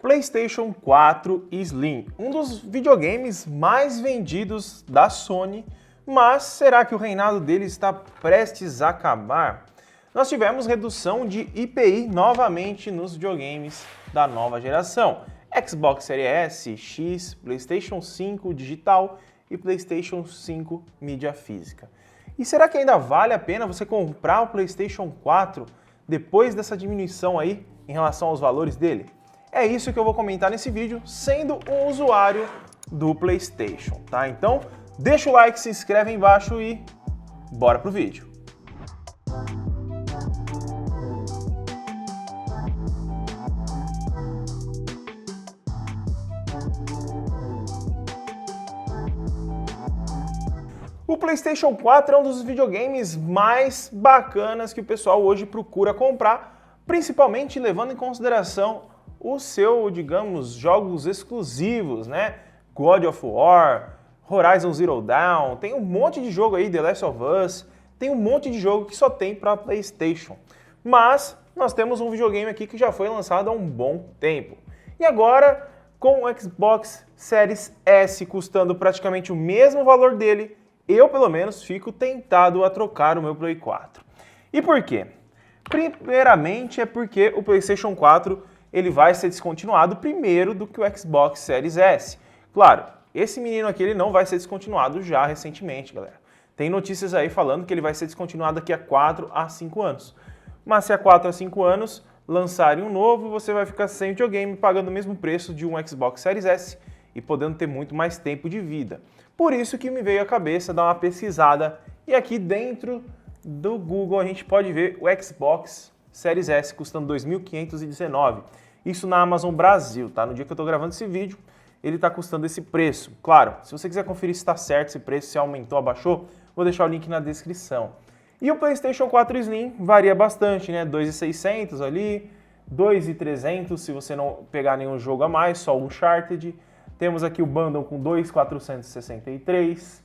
PlayStation 4 Slim, um dos videogames mais vendidos da Sony, mas será que o reinado dele está prestes a acabar? Nós tivemos redução de IPI novamente nos videogames da nova geração. Xbox Series S, X, PlayStation 5 digital e PlayStation 5 mídia física. E será que ainda vale a pena você comprar o PlayStation 4 depois dessa diminuição aí em relação aos valores dele? É isso que eu vou comentar nesse vídeo, sendo um usuário do PlayStation, tá? Então, deixa o like, se inscreve aí embaixo e bora pro vídeo. O PlayStation 4 é um dos videogames mais bacanas que o pessoal hoje procura comprar, principalmente levando em consideração o seu, digamos, jogos exclusivos, né? God of War, Horizon Zero Dawn, tem um monte de jogo aí, The Last of Us, tem um monte de jogo que só tem para PlayStation. Mas nós temos um videogame aqui que já foi lançado há um bom tempo. E agora, com o Xbox Series S custando praticamente o mesmo valor dele, eu pelo menos fico tentado a trocar o meu Play 4. E por quê? Primeiramente é porque o PlayStation 4 ele vai ser descontinuado primeiro do que o Xbox Series S. Claro, esse menino aqui ele não vai ser descontinuado já recentemente, galera. Tem notícias aí falando que ele vai ser descontinuado daqui a 4 a 5 anos. Mas se há 4 a 5 anos lançarem um novo, você vai ficar sem videogame pagando o mesmo preço de um Xbox Series S e podendo ter muito mais tempo de vida. Por isso que me veio à cabeça dar uma pesquisada e aqui dentro do Google a gente pode ver o Xbox Series S custando R$ 2.519. Isso na Amazon Brasil, tá? No dia que eu tô gravando esse vídeo, ele tá custando esse preço. Claro, se você quiser conferir se está certo esse preço, se aumentou, abaixou, vou deixar o link na descrição. E o PlayStation 4 Slim varia bastante, né? 2.600 ali, 2.300 se você não pegar nenhum jogo a mais, só o Uncharted. Temos aqui o bundle com 2.463,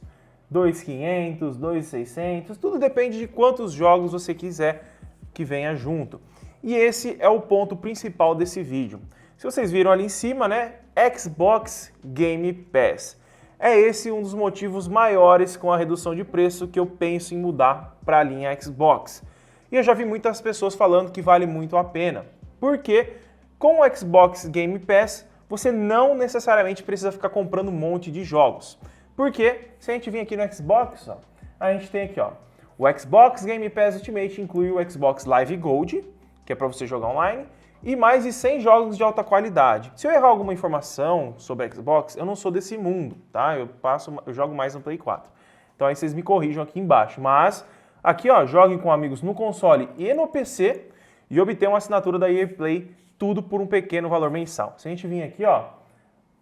2.500, 2.600, tudo depende de quantos jogos você quiser que venha junto. E esse é o ponto principal desse vídeo. Se vocês viram ali em cima, né, Xbox Game Pass. É esse um dos motivos maiores com a redução de preço que eu penso em mudar para a linha Xbox. E eu já vi muitas pessoas falando que vale muito a pena, porque com o Xbox Game Pass você não necessariamente precisa ficar comprando um monte de jogos. Porque se a gente vir aqui no Xbox, ó, a gente tem aqui, ó, o Xbox Game Pass Ultimate inclui o Xbox Live Gold, que é para você jogar online, e mais de 100 jogos de alta qualidade. Se eu errar alguma informação sobre a Xbox, eu não sou desse mundo, tá? Eu jogo mais no Play 4. Então aí vocês me corrijam aqui embaixo. Mas aqui, ó, joguem com amigos no console e no PC e obtenham uma assinatura da EA Play, tudo por um pequeno valor mensal. Se a gente vir aqui, ó,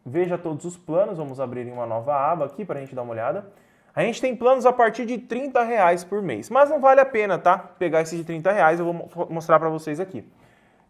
veja todos os planos, vamos abrir uma nova aba aqui para a gente dar uma olhada. A gente tem planos a partir de R$ 30 por mês, mas não vale a pena, tá? Pegar esse de R$ 30, eu vou mostrar para vocês aqui.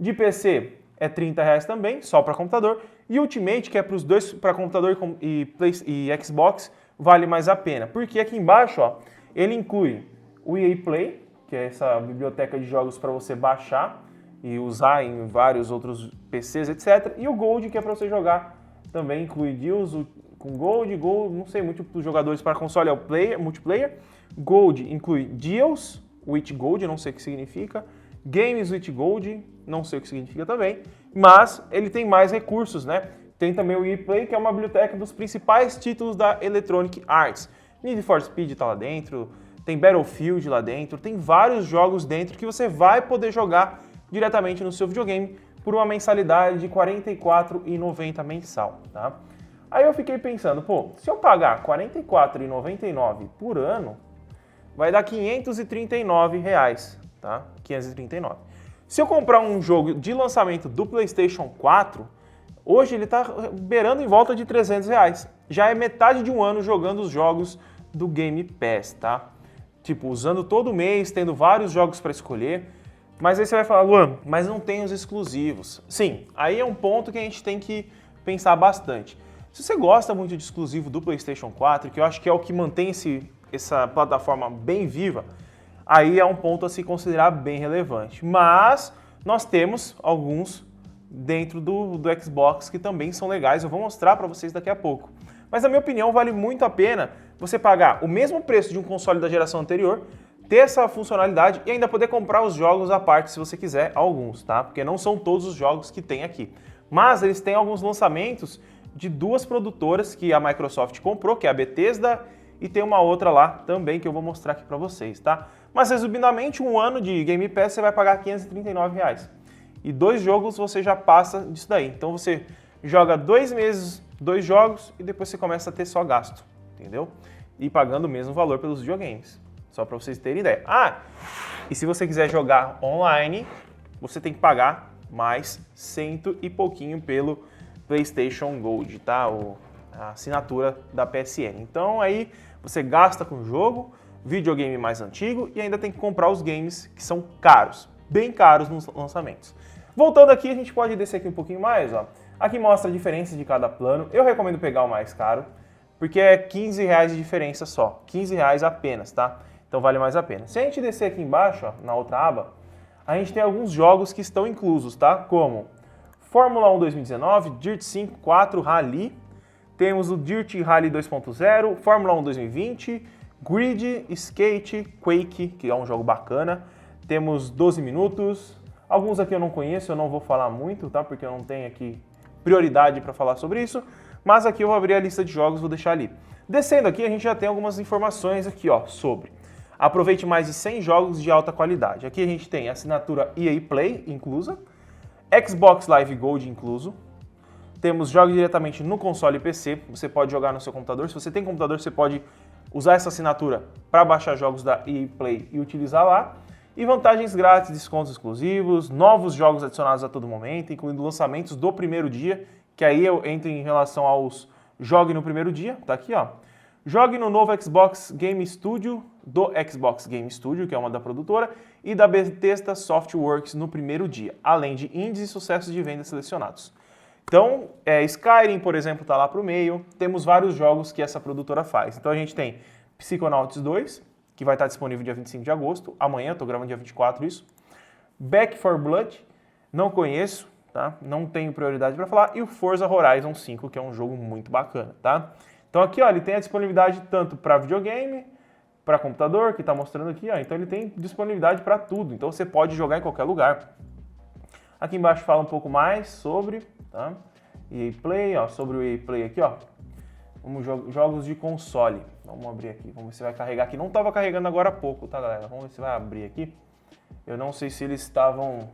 De PC é R$ 30 também, só para computador. E Ultimate, que é para os dois, para computador e Xbox, vale mais a pena. Porque aqui embaixo, ó, ele inclui o EA Play, que é essa biblioteca de jogos para você baixar e usar em vários outros PCs, etc. E o Gold, que é para você jogar, também inclui deals com Gold, não sei muito dos jogadores para console, é o multiplayer. Gold inclui deals with Gold, não sei o que significa. Games with Gold, não sei o que significa também. Mas ele tem mais recursos, né? Tem também o EA Play, que é uma biblioteca dos principais títulos da Electronic Arts. Need for Speed está lá dentro, tem Battlefield lá dentro, tem vários jogos dentro que você vai poder jogar diretamente no seu videogame por uma mensalidade de R$ 44,90 mensal, tá? Aí eu fiquei pensando, pô, se eu pagar R$ 44,99 por ano, vai dar R$ 539, tá? 539. Se eu comprar um jogo de lançamento do PlayStation 4, hoje ele tá beirando em volta de R$ 300. Já é metade de um ano jogando os jogos do Game Pass, tá? Tipo, usando todo mês, tendo vários jogos para escolher. Mas aí você vai falar, Luan, mas não tem os exclusivos. Sim, aí é um ponto que a gente tem que pensar bastante. Se você gosta muito de exclusivo do PlayStation 4, que eu acho que é o que mantém essa plataforma bem viva, aí é um ponto a se considerar bem relevante. Mas nós temos alguns dentro do Xbox que também são legais, eu vou mostrar para vocês daqui a pouco. Mas na minha opinião vale muito a pena você pagar o mesmo preço de um console da geração anterior, ter essa funcionalidade e ainda poder comprar os jogos à parte se você quiser, alguns, tá? Porque não são todos os jogos que tem aqui. Mas eles têm alguns lançamentos de duas produtoras que a Microsoft comprou, que é a Bethesda e tem uma outra lá também que eu vou mostrar aqui para vocês, tá? Mas resumidamente, um ano de Game Pass você vai pagar R$ 539. E 2 jogos você já passa disso daí. Então você joga 2 meses, 2 jogos e depois você começa a ter só gasto, entendeu? E pagando o mesmo valor pelos videogames. Só para vocês terem ideia. Ah, e se você quiser jogar online, você tem que pagar mais 100 e pouquinho pelo PlayStation Gold, tá? A assinatura da PSN. Então aí você gasta com o jogo, videogame mais antigo e ainda tem que comprar os games que são caros, bem caros nos lançamentos. Voltando aqui, a gente pode descer aqui um pouquinho mais, ó. Aqui mostra a diferença de cada plano. Eu recomendo pegar o mais caro, porque é R$15 de diferença só. R$15 apenas, tá? Então vale mais a pena. Se a gente descer aqui embaixo, ó, na outra aba, a gente tem alguns jogos que estão inclusos, tá? Como Fórmula 1 2019, Dirt 5, 4, Rally. Temos o Dirt Rally 2.0, Fórmula 1 2020, Grid, Skate, Quake, que é um jogo bacana. Temos 12 minutos. Alguns aqui eu não conheço, eu não vou falar muito, tá? Porque eu não tenho aqui prioridade para falar sobre isso. Mas aqui eu vou abrir a lista de jogos, vou deixar ali. Descendo aqui, a gente já tem algumas informações aqui, ó, sobre. Aproveite mais de 100 jogos de alta qualidade. Aqui a gente tem a assinatura EA Play inclusa, Xbox Live Gold incluso. Temos jogos diretamente no console e PC, você pode jogar no seu computador. Se você tem computador, você pode usar essa assinatura para baixar jogos da EA Play e utilizar lá. E vantagens grátis, descontos exclusivos, novos jogos adicionados a todo momento, incluindo lançamentos do primeiro dia, que aí eu entro em relação aos jogue no primeiro dia, tá aqui, ó. Jogue no novo Xbox Game Studio, do Xbox Game Studio, que é uma da produtora, e da Bethesda Softworks no primeiro dia, além de indies e sucessos de venda selecionados. Então, Skyrim, por exemplo, está lá para o meio. Temos vários jogos que essa produtora faz. Então a gente tem Psychonauts 2, que vai estar disponível dia 25 de agosto. Amanhã, estou gravando dia 24 isso. Back 4 Blood, não conheço, tá? Não tenho prioridade para falar. E o Forza Horizon 5, que é um jogo muito bacana, tá? Então aqui, ó, ele tem a disponibilidade tanto para videogame, para computador, que está mostrando aqui, ó. Então ele tem disponibilidade para tudo. Então você pode jogar em qualquer lugar. Aqui embaixo fala um pouco mais sobre, tá? EA Play, ó, sobre o EA Play aqui, ó. Jogos de console. Vamos abrir aqui, vamos ver se vai carregar aqui. Não estava carregando agora há pouco, tá, galera? Vamos ver se vai abrir aqui. Eu não sei se eles estavam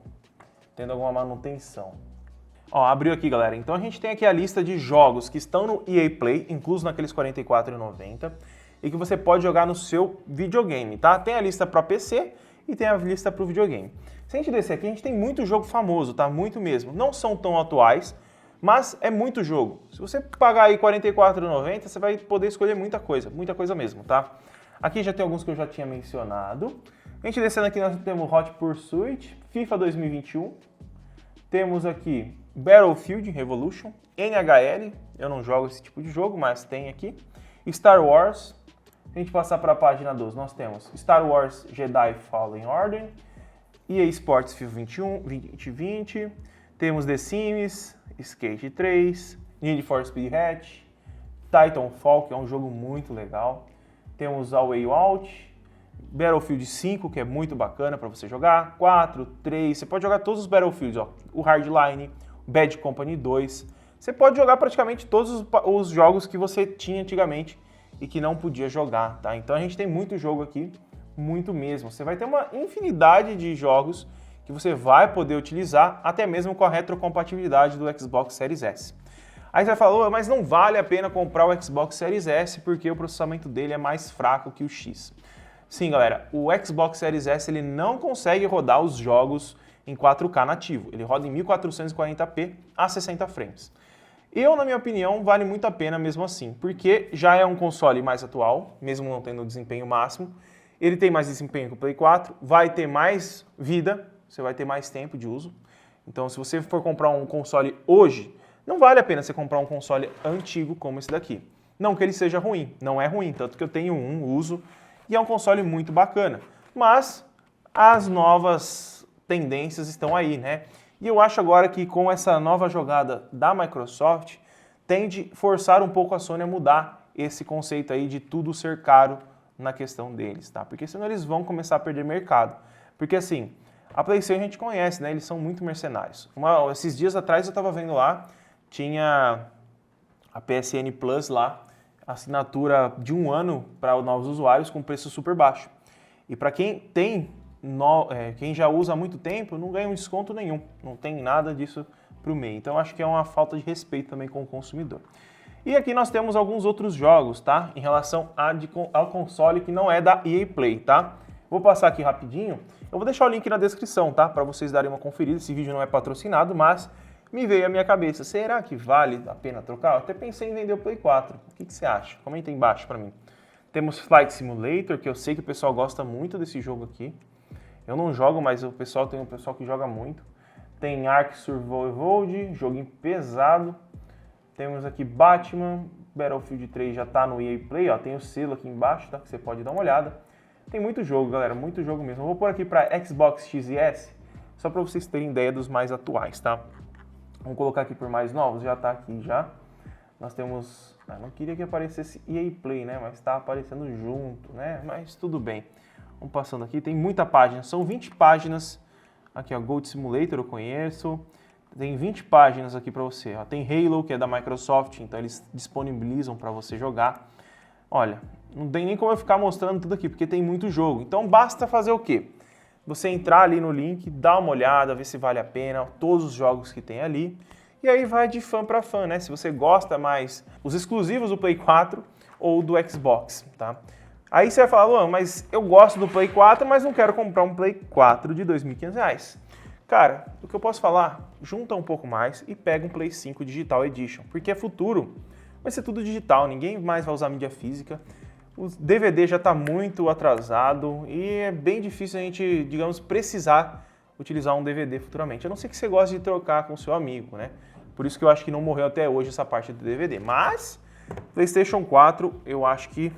tendo alguma manutenção. Ó, abriu aqui, galera. Então a gente tem aqui a lista de jogos que estão no EA Play, incluso naqueles R$ 44,90, e que você pode jogar no seu videogame, tá? Tem a lista para PC e tem a lista para o videogame. Se a gente descer aqui, a gente tem muito jogo famoso, tá? Muito mesmo. Não são tão atuais, mas é muito jogo. Se você pagar aí R$ 44,90, você vai poder escolher muita coisa mesmo, tá? Aqui já tem alguns que eu já tinha mencionado. A gente descendo aqui, nós temos Hot Pursuit, FIFA 2021. Temos aqui Battlefield Revolution, NHL, eu não jogo esse tipo de jogo, mas tem aqui. Star Wars. Se a gente passar para a página 12, nós temos Star Wars Jedi Fallen Order, EA Sports FIFA 2020, temos The Sims, Skate 3, Need for Speed Hatch, Titanfall, que é um jogo muito legal, temos A Way Out, Battlefield 5, que é muito bacana para você jogar, 4, 3, você pode jogar todos os Battlefields, ó, o Hardline, o Bad Company 2, você pode jogar praticamente todos os jogos que você tinha antigamente e que não podia jogar, tá? Então a gente tem muito jogo aqui, muito mesmo. Você vai ter uma infinidade de jogos que você vai poder utilizar, até mesmo com a retrocompatibilidade do Xbox Series S. Aí você vai falar, mas não vale a pena comprar o Xbox Series S porque o processamento dele é mais fraco que o X. Sim, galera, o Xbox Series S ele não consegue rodar os jogos em 4K nativo. Ele roda em 1440p a 60 frames. Na minha opinião, vale muito a pena mesmo assim, porque já é um console mais atual, mesmo não tendo o desempenho máximo. Ele tem mais desempenho que o Play 4, vai ter mais vida, você vai ter mais tempo de uso. Então, se você for comprar um console hoje, não vale a pena você comprar um console antigo como esse daqui. Não que ele seja ruim, não é ruim, tanto que eu tenho um, uso, e é um console muito bacana. Mas as novas tendências estão aí, né? E eu acho agora que com essa nova jogada da Microsoft, tende a forçar um pouco a Sony a mudar esse conceito aí de tudo ser caro na questão deles, tá? Porque senão eles vão começar a perder mercado. Porque assim, a PlayStation a gente conhece, né? Eles são muito mercenários. Esses dias atrás eu tava vendo lá, tinha a PSN Plus lá, assinatura de 1 ano para novos usuários com preço super baixo. E para quem tem, quem já usa há muito tempo, não ganha um desconto nenhum. Não tem nada disso para o MEI. Então acho que é uma falta de respeito também com o consumidor. E aqui nós temos alguns outros jogos, tá? Em relação ao console que não é da EA Play, tá? Vou passar aqui rapidinho. Eu vou deixar o link na descrição, tá? Para vocês darem uma conferida. Esse vídeo não é patrocinado, mas me veio à minha cabeça. Será que vale a pena trocar? Eu até pensei em vender o Play 4. O que você acha? Comenta aí embaixo para mim. Temos Flight Simulator, que eu sei que o pessoal gosta muito desse jogo aqui. Eu não jogo, mas tem um pessoal que joga muito. Tem Ark Survival Evolved, joguinho pesado. Temos aqui Batman, Battlefield 3 já tá no EA Play, ó, tem o selo aqui embaixo, tá, que você pode dar uma olhada. Tem muito jogo, galera, muito jogo mesmo. Eu vou pôr aqui para Xbox X e S, só para vocês terem ideia dos mais atuais, tá? Vamos colocar aqui por mais novos, já tá aqui já. Nós temos, não queria que aparecesse EA Play, né, mas tá aparecendo junto, né, mas tudo bem. Vamos passando aqui, tem muita página, são 20 páginas. Aqui, ó, Goat Simulator eu conheço. Tem 20 páginas aqui para você. Ó. Tem Halo, que é da Microsoft, então eles disponibilizam para você jogar. Olha, não tem nem como eu ficar mostrando tudo aqui, porque tem muito jogo. Então basta fazer o quê? Você entrar ali no link, dar uma olhada, ver se vale a pena, todos os jogos que tem ali. E aí vai de fã para fã, né? Se você gosta mais os exclusivos do Play 4 ou do Xbox, tá? Aí você vai falar, Luan, mas eu gosto do Play 4, mas não quero comprar um Play 4 de R$ 2.500. Cara, o que eu posso falar? Junta um pouco mais e pega um Play 5 Digital Edition, porque é futuro, vai ser tudo digital, ninguém mais vai usar mídia física. O DVD já está muito atrasado e é bem difícil a gente, digamos, precisar utilizar um DVD futuramente. A não ser que você goste de trocar com o seu amigo, né? Por isso que eu acho que não morreu até hoje essa parte do DVD. Mas, PlayStation 4, eu acho que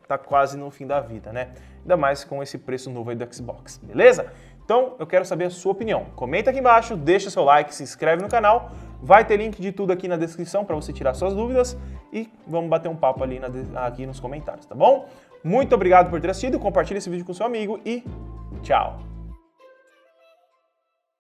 tá quase no fim da vida, né? Ainda mais com esse preço novo aí do Xbox, beleza? Então, eu quero saber a sua opinião. Comenta aqui embaixo, deixa seu like, se inscreve no canal. Vai ter link de tudo aqui na descrição para você tirar suas dúvidas e vamos bater um papo ali aqui nos comentários, tá bom? Muito obrigado por ter assistido, compartilhe esse vídeo com seu amigo e tchau!